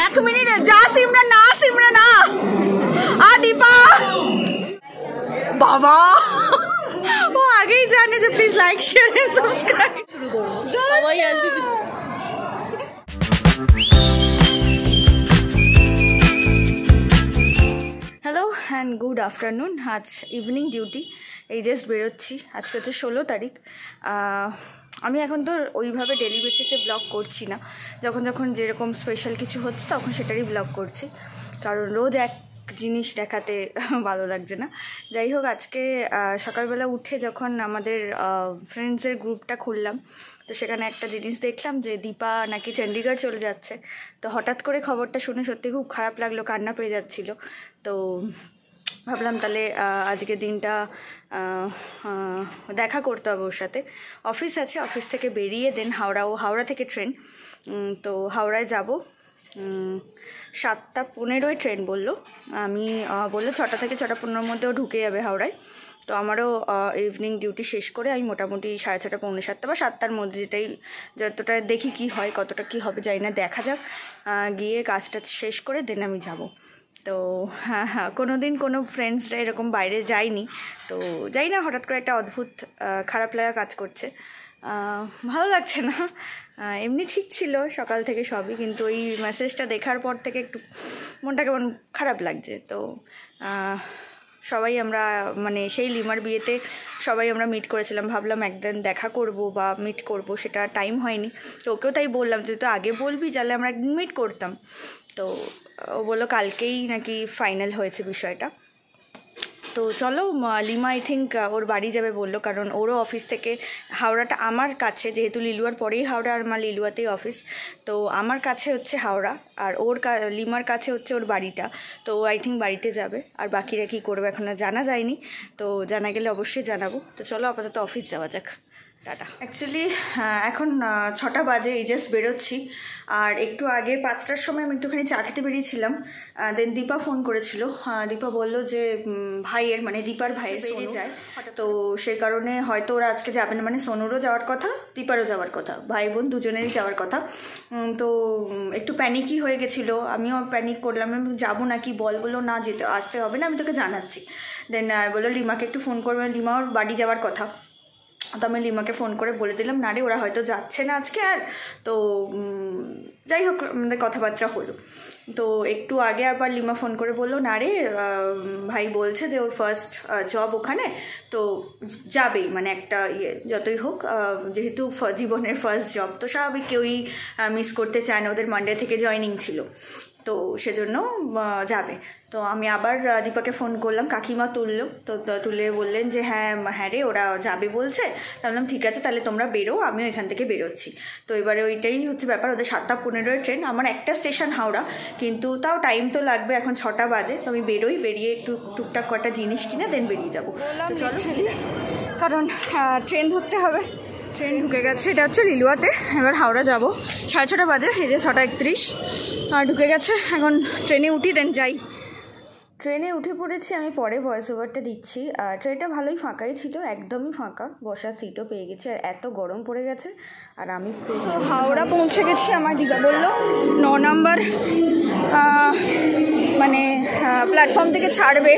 1 minute যা সিমরান না দীপা বাবা ও আগেই জানে যে please like share and subscribe শুরু করো সবাই আসবে হ্যালো অ্যান্ড গুড আফটারনুন আজ ইভিনিং ডিউটি এই জাস্ট বেরোচ্ছি আজকে হচ্ছে 16 তারিখ আমি এখন তো ওইভাবে ডেলি বেসিসে ব্লগ করছি না যখন যখন যেরকম স্পেশাল কিছু হচ্ছে তখন সেটারই ব্লগ করছি কারণ রোজ এক জিনিস দেখাতে ভালো লাগছে না যাই হোক আজকে সকালবেলা উঠে যখন আমাদের ফ্রেন্ডসের গ্রুপটা খুললাম তো সেখানে একটা জিনিস দেখলাম যে দীপা নাকি চণ্ডীগড় চলে যাচ্ছে তো হঠাৎ করে খবরটা শুনে সত্যি খুব খারাপ লাগলো কান্না পেয়ে যাচ্ছিল তো ভাবলাম তাহলে আজকে দিনটা দেখা করতে হবে ওর সাথে অফিস আছে অফিস থেকে বেরিয়ে দেন হাওড়া থেকে ট্রেন তো হাওড়ায় যাব 7:15 ট্রেন বললো আমি বললো 6টা থেকে 6:15 মধ্যেও ঢুকে যাবে হাওড়ায় তো আমারও ইভিনিং ডিউটি শেষ করে আমি মোটামুটি 6:30 পৌনে 7টা বা 7টার মধ্যে যতটা দেখি কি হয় কতটা কি হবে জানি না দেখা যাক গিয়ে কাজটা শেষ করে দেন আমি যাব তো হ্যাঁ কোনো দিন কোনো ফ্রেন্ডসরা এরকম বাইরে যায়নি তো যাই না হঠাৎ করে একটা অদ্ভুত খারাপ লাগা কাজ করছে ভালো লাগছে না এমনি ঠিক ছিল সকাল থেকে সবই কিন্তু ওই মেসেজটা দেখার পর থেকে একটু মনটা কেমন খারাপ লাগছে তো সবাই আমরা মানে সেই লিমার বিয়েতে সবাই আমরা মিট করেছিলাম ভাবলাম একদিন দেখা করব বা মিট করব সেটা টাইম হয়নি তো ওকেও তাই বললাম তুই তো আগে বলবি তাহলে আমরা একদিন মিট করতাম তো ও বললো কালকেই নাকি ফাইনাল হয়েছে বিষয়টা তো চলো লিমা আই থিঙ্ক ওর বাড়ি যাবে বললো কারণ ওরও অফিস থেকে হাওড়াটা আমার কাছে যেহেতু লিলুয়ার পরেই হাওড়া আর আমার লিলুয়াতেই অফিস তো আমার কাছে হচ্ছে হাওড়া আর লিমার কাছে হচ্ছে ওর বাড়িটা তো আই থিঙ্ক বাড়িতে যাবে আর বাকিরা কী করবে এখন জানা যায়নি তো জানা গেলে অবশ্যই জানাবো তো চলো আপাতত অফিস যাওয়া যাক টাটা অ্যাকচুয়ালি এখন 6টা বাজে এই জাস্ট বেরোচ্ছি আর একটু আগে 5টার সময় আমি একটুখানি চা খেতে বেরিয়েছিলাম দেন দীপা ফোন করেছিল দীপা বললো যে ভাইয়ের মানে দীপার ভাইয়ের বেরিয়ে যায় তো সেই কারণে হয়তো ওরা আজকে যাবে না মানে সোনুরও যাওয়ার কথা দীপারও যাওয়ার কথা ভাই বোন দুজনেরই যাওয়ার কথা তো একটু প্যানিকই হয়ে গেছিলো আমিও প্যানিক করলাম আমি যাবো নাকি বললো না আসতে হবে না আমি তোকে জানাচ্ছি দেন বললো লিমাকে একটু ফোন করবে লিমা ওর বাড়ি যাওয়ার কথা তো আমি লিমাকে ফোন করে বলে দিলাম না রে ওরা হয়তো যাচ্ছে না আজকে আর তো যাই হোক আমাদের কথাবার্তা হলো তো একটু আগে আবার লিমা ফোন করে বললো না রে ভাই বলছে যে ওর ফার্স্ট জব ওখানে তো যাবেই মানে একটা যতই হোক যেহেতু জীবনের ফার্স্ট জব তো স্বাভাবিক কেউই মিস করতে চায় না ওদের মানডে থেকে জয়েনিং ছিল তো সেজন্য যাবে তো আমি আবার দীপাকে ফোন করলাম কাকিমা তুললো তো তুলে বললেন যে হ্যাঁ রে ওরা যাবে বলছে বললাম ঠিক আছে তাহলে তোমরা বেরো আমিও এখান থেকে বেরোচ্ছি তো এবারে ওইটাই হচ্ছে ব্যাপার ওদের 7:15 ট্রেন আমার একটা স্টেশন হাওড়া কিন্তু তাও টাইম তো লাগবে এখন 6টা বাজে তো আমি বেরিয়ে একটু টুকটাক কটা জিনিস কিনে দেন বেরিয়ে যাবো চলো কারণ ট্রেন ধরতে হবে ট্রেন ঢুকে গেছে এটা হচ্ছে লিলুয়াতে এবার হাওড়া যাবো 6:30 বাজে এই যে 6:31 ঢুকে গেছে এখন ট্রেনে উঠি দেন যাই ট্রেনে উঠে পড়েছি আমি পরে ভয়েস ওভারটা দিচ্ছি ট্রেনটা ভালোই ফাঁকাই ছিল একদমই ফাঁকা বসার সিটও পেয়ে গেছি আর এত গরম পড়ে গেছে আর আমি হাওড়া পৌঁছে গেছি আমার দিদা বললো 9 নম্বর মানে প্ল্যাটফর্ম থেকে ছাড়বে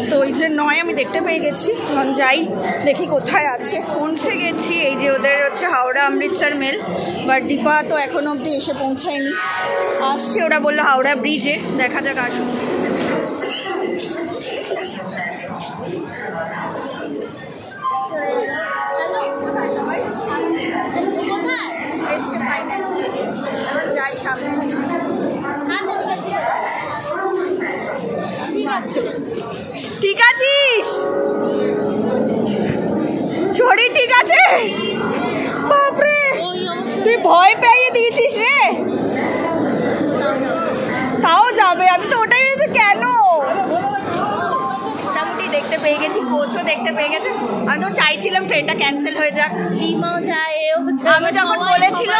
তো ওই যে 9 আমি দেখতে পেয়ে গেছি এখন যাই দেখি কোথায় আছে পৌঁছে গেছি এই যে ওদের হচ্ছে হাওড়া অমৃতসর মেল বাট দীপা তো এখনও অবধি এসে পৌঁছায়নি আসছে ওরা বললো হাওড়া ব্রিজে দেখা যাক আসুন যাই সামনে ঠিক আছিস শরীর ঠিক আছে বাপরে তুই ভয় পেয়ে দিয়েছিস রে তাও যাবে আমি তো ওটাই বলছি কেন মোটামুটি দেখতে পেয়ে গেছি কোচও দেখতে পেয়ে গেছে আমি তো চাইছিলাম ট্রেনটা ক্যান্সেল হয়ে যাক লিমাও যায় আমি যখন বলেছিল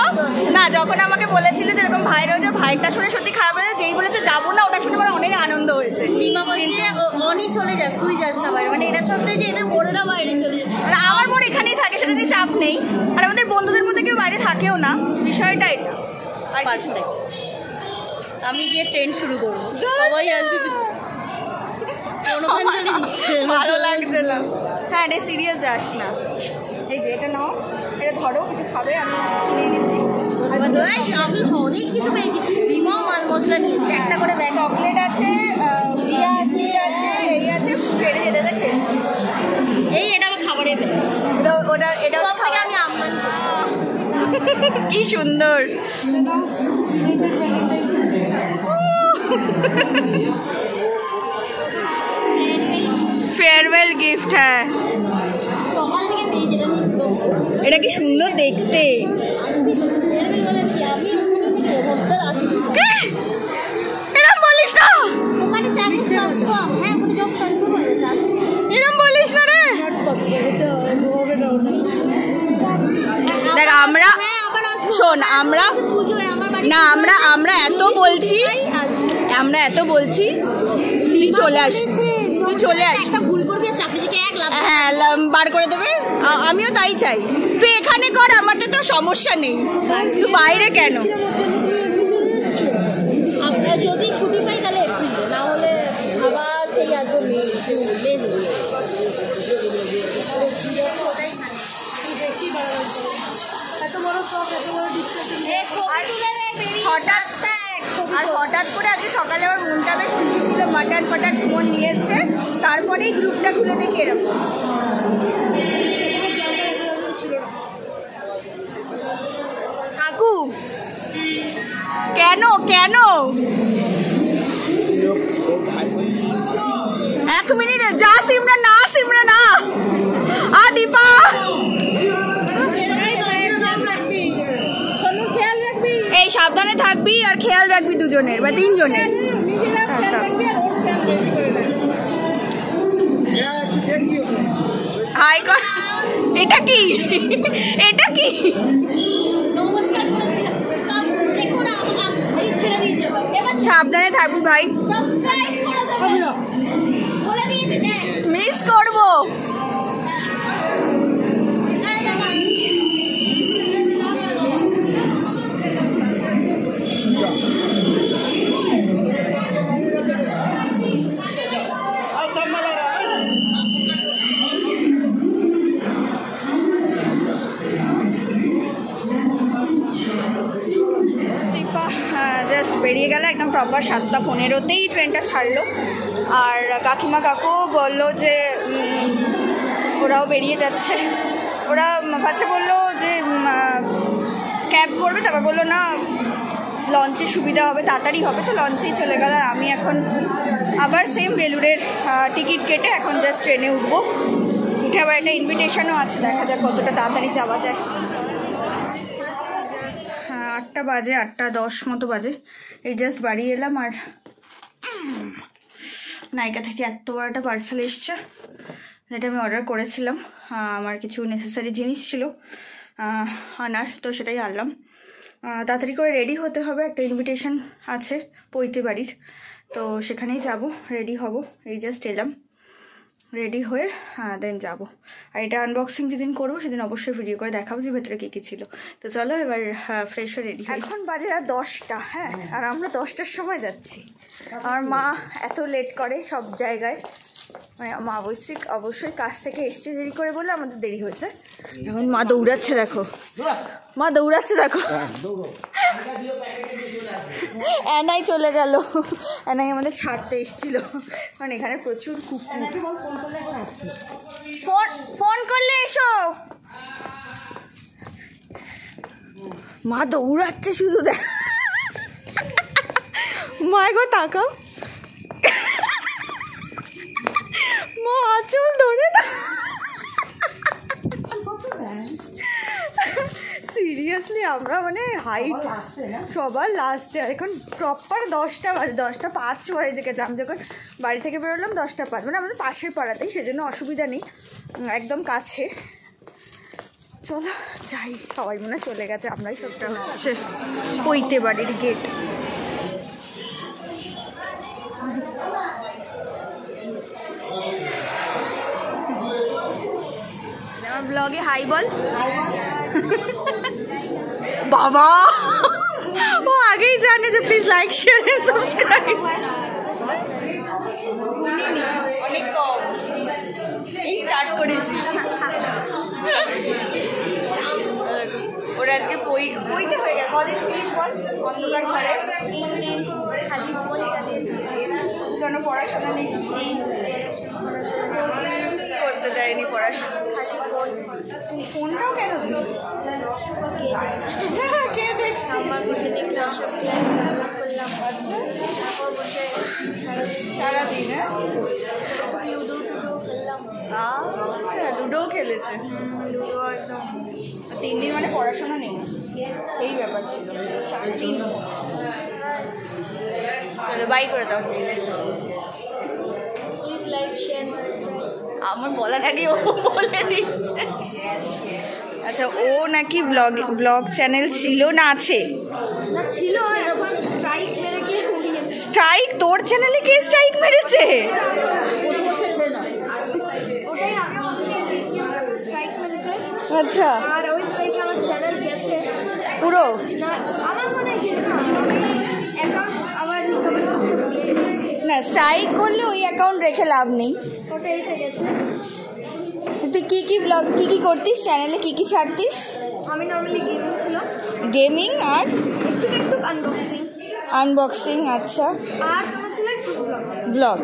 না যখন আমাকে বলেছিল যেরকম ভাইরাও যে ভাইটা শুনে সত্যি খারাপ হয়েছে যেই বলেছে যাবো না ওটা শুনে আমার অনেক আনন্দ হয়েছে লিমা বলছে অনি চলে যাক তুই যাস না বাইরে মানে এটা সত্যি যে এদের বোনেরা বাইরে চলে যায় আর আমার বোন এখানেই থাকে সেটা নিয়ে চাপ নেই আর আমাদের বন্ধুদের মধ্যে কেউ বাইরে থাকেও না বিষয়টা এটা আর আমি গিয়ে ট্রেন শুরু করবো, সবাই আসবে। ভালো লাগছে না। হ্যাঁ রে, সিরিয়াস যাস না। এই যে এটা নাও, এটা ধরো, কিছু খাবে, আমি কিনে এনেছি। আমি অনেক কিছু পেয়েছি, ডিমা মাল মশলা নিয়েছি, একটা করে ব্যাগ, চকলেট আছে, ভুজিয়া আছে, এই আছে, ছেড়ে যেতে দেখে এই এটা আমার খাবারের ব্যাগ। এটা সব থেকে আমি আমদানি। কি সুন্দর। Farewell gift. হ্যাঁ, সকাল থেকে পেয়েছি এটা। এটা কি সুন্দর দেখতে। এরম বলিস না, এরম বলিস না রে। দেখ আমরা, শোন, আমরা না, আমরা এত বলছি, তুই চলে আস, হ্যাঁ বার করে দেবে। আমিও তাই চাই, তুই এখানে কর, আমাদের তো সমস্যা নেই, তুই বাইরে কেন। যদি ছুটি পাই তাহলে এপ্রিলে, না হলে আবার সেই আসবো মে। হঠাৎ করে আজকে সকালে আমার মনটা বেশ খুশি ছিল, মাটন ফাটান মন নিয়ে এসছে, তারপরেই গ্রুপটা খুলে দেখি এরকম। কাকু কেন কেন, 1 মিনিটে যা। সিমরা না দীপা, এই সাবধানে থাকবি আর খেয়াল রাখবি দুজনের বা 3 জনের। হাই কর। এটা কি সাবধানে থাকবি ভাই, মিস করবো। জাস্ট বেরিয়ে গেল একদম প্রপার 7:15-তেই ট্রেনটা ছাড়লো। আর কাকিমা কাকু বললো যে ওরাও বেরিয়ে যাচ্ছে। ওরা ফার্স্টে বললো যে ক্যাব করবে, তারপর বললো না লঞ্চে সুবিধা হবে, তাড়াতাড়ি হবে, তো লঞ্চেই চলে গেল। আর আমি এখন আবার সেম বেলুড়ের টিকিট কেটে এখন জাস্ট ট্রেনে উঠবো। উঠে আবার একটা ইনভিটেশনও আছে, দেখা যাক কতটা তাড়াতাড়ি যাওয়া যায়। 8টা বাজে, 8:10 মতো বাজে। এই জাস্ট বাড়ি এলাম। আর নাইকা থেকে এত বড় একটা পার্সেল এসছে, যেটা আমি অর্ডার করেছিলাম। আমার কিছু নেসেসারি জিনিস ছিল আনার, তো সেটাই আনলাম। তাড়াতাড়ি করে রেডি হতে হবে, একটা ইনভিটেশন আছে পৈতে বাড়ির, তো সেখানেই যাব, রেডি হব। এই জাস্ট এলাম, রেডি হয়ে দেন যাব। আর এটা আনবক্সিং যেদিন করবো সেদিন অবশ্যই ভিডিও করে দেখাবো যে ভেতরে কী কী ছিল। তো চলো এবার ফ্রেশ হয়ে রেডি। এখন বাজে আর 10টা। হ্যাঁ, আর আমরা 10টার সময় যাচ্ছি। আমার মা এত লেট করে সব জায়গায়, মানে মা অবশ্যই কাজ থেকে এসছে দেরি করে বলে আমাদের দেরি হয়েছে। এখন মা দৌড়াচ্ছে, দেখো অ্যানাই চলে গেল, অ্যানাই আমাদের ছাড়তে এসেছিল, কারণ এখানে প্রচুর কুকুর। ফোন করলে এসো। মা দৌড়াচ্ছে শুধু, দেখ মা গো তাকাও, মা আঁচল ধরে। সিরিয়াসলি আমরা মানে হাইট সবার লাস্টে, এখন প্রপার 10টা বাজে, 10:05 হয়ে গেছে। আমি যখন বাড়ি থেকে বেরোলাম 10:05, মানে আমাদের পাশের পাড়াতেই, সেজন্য অসুবিধা নেই, একদম কাছে। চলো যাই, সবাই মনে চলে গেছে, আমরাই সবটা হচ্ছে পৈতে বাড়ির গেট। ব্লগে হাই বল। বাবা ও আগেই জানে যে please like share and subscribe. অনেক কম, এই স্টার্ট করেছি। ওরা আজকে বইতে হয়ে গেছে কদিন ছিলিস বল অন্ধকার ঘরে? 3 দিন খালি ফোন চালিয়েছি। কোনো পড়াশোনা নেই, করতে দেয়নি পড়াশোনা, খালি ফোন। ফোনটাও কেন দিল? কে দেখছে? আমার বসে দেখলাম, সব ক্লাস করলাম, তারপর বসে সারাদিন লুডো খেললাম। আচ্ছা, লুডোও খেলেছে। লুডো একদম 3 দিন মানে পড়াশোনা নেই, এই ব্যাপার ছিল। সারাদিন চলো বাই করে দাও। Please like share subscribe. আমার বলার আগে ও বলে দিচ্ছে। আচ্ছা, ও নাকি ব্লগ চ্যানেল ছিল না আছে? না ছিল, এখন স্ট্রাইক মেরে কে উড়িয়েছে। স্ট্রাইক? তোর চ্যানেলে কে স্ট্রাইক মেরেছে? ওটাই আমি স্ট্রাইক মেরেছে। আচ্ছা, আর ওই স্ট্রাইকে আমার চ্যানেল গেছে পুরো? না, আমার মনে হয় গেছে না, অ্যাকাউন্ট আমার না, স্ট্রাইক করলে ওই অ্যাকাউন্ট রেখে লাভ নেই। ওটাই গেছে। তুই কি ব্লগ কি করতিস চ্যানেলে, কি ছাড়তিস? আমি নর্মালি গেমিং ছিল, গেমিং আর একটু আনবক্সিং। আনবক্সিং, আচ্ছা। আর তোমার ছিল একটু ব্লগ,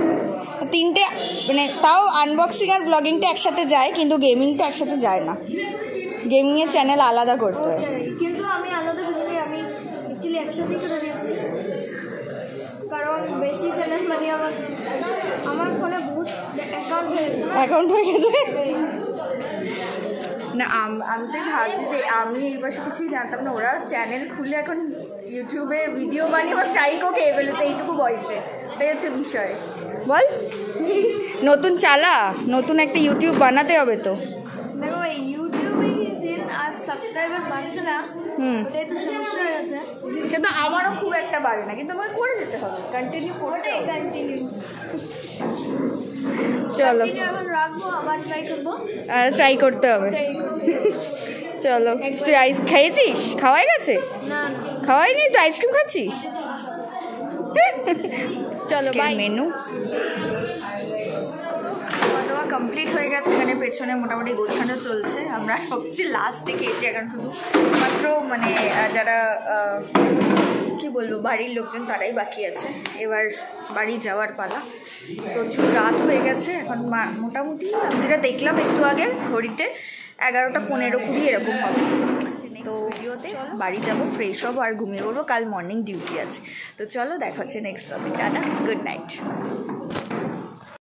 তিনটে মানে, তাও আনবক্সিং আর ব্লগিংটা একসাথে যায়, কিন্তু গেমিংটা একসাথে যায় না। গেমিংয়ের চ্যানেল আলাদা করতে হয়। কিন্তু আমি আলাদা করি, আমি অ্যাকচুয়ালি একসাথেই করে দিয়েছি, কারণ বেশি চ্যানেল মানে আমার ফোনে বহুত অ্যাকাউন্ট হয়ে গেছে না। আমি তো ভাবছি যে আমি এই বছর কিছুই জানতাম না, ওরা চ্যানেল খুলে এখন ইউটিউবে ভিডিও বানিয়ে বা স্ট্রাইকও খেয়ে ফেলেছে এইটুকু বয়সে। এটাই হচ্ছে বিষয়। বল, নতুন চালা, নতুন একটা ইউটিউব বানাতে হবে তো। দেখো ইউটিউবে আর সাবস্ক্রাইবার বাড়ছে না, ওটাই তো সমস্যা হয়ে গেছে। কিন্তু আমারও খুব একটা বাড়ে না, কিন্তু আমাকে করে যেতে হবে, কন্টিনিউ করতে হবে। কন্টিনিউ চলো এখন রাখবো, আবার ট্রাই করবো, ট্রাই করতে হবে। চলো, তুই আইস খেয়েছিস? খাওয়াই গেছে? না খাওয়াই নেই, তুই আইসক্রিম খাচ্ছিস? চলো বাই। মেনু খাওয়া কমপ্লিট হয়ে গেছে, এখানে পেছনে মোটামুটি গোছানো চলছে। আমরা সবচেয়ে লাস্টে খেয়েছি, এখন শুধু মাত্র মানে যারা কি বলবো বাড়ির লোকজন তারাই বাকি আছে। এবার বাড়ি যাওয়ার পালা। প্রচুর রাত হয়ে গেছে এখন, মোটামুটি আমি যেটা দেখলাম একটু আগে ঘড়িতে 11টা 15-20 এরকম হবে। তো ভিডিওতে বাড়ি যাবো, ফ্রেশ হবো আর ঘুমিয়ে পড়বো, কাল মর্নিং ডিউটি আছে। তো চলো দেখা হচ্ছে নেক্সট ব্লগে। Tata, good night.